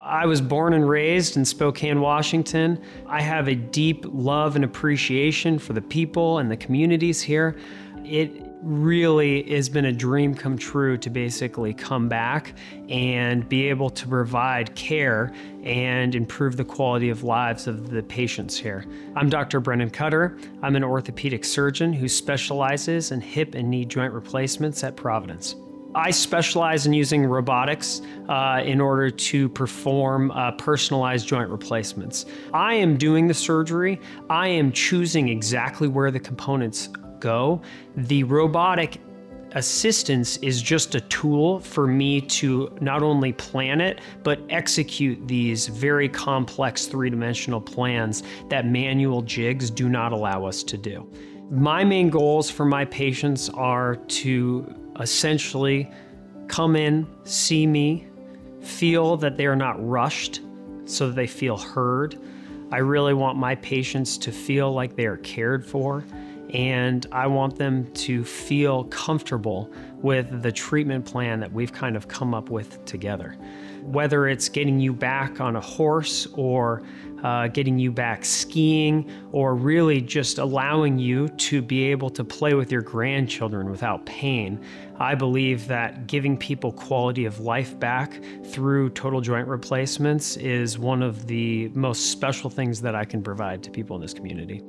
I was born and raised in Spokane, Washington. I have a deep love and appreciation for the people and the communities here. It really has been a dream come true to basically come back and be able to provide care and improve the quality of lives of the patients here. I'm Dr. Brenden Cutter. I'm an orthopedic surgeon who specializes in hip and knee joint replacements at Providence. I specialize in using robotics in order to perform personalized joint replacements. I am doing the surgery. I am choosing exactly where the components go. The robotic assistance is just a tool for me to not only plan it, but execute these very complex three-dimensional plans that manual jigs do not allow us to do. My main goals for my patients are to essentially come in, see me, feel that they are not rushed so that they feel heard. I really want my patients to feel like they are cared for, and I want them to feel comfortable with the treatment plan that we've kind of come up with together. Whether it's getting you back on a horse or getting you back skiing, or really just allowing you to be able to play with your grandchildren without pain, I believe that giving people quality of life back through total joint replacements is one of the most special things that I can provide to people in this community.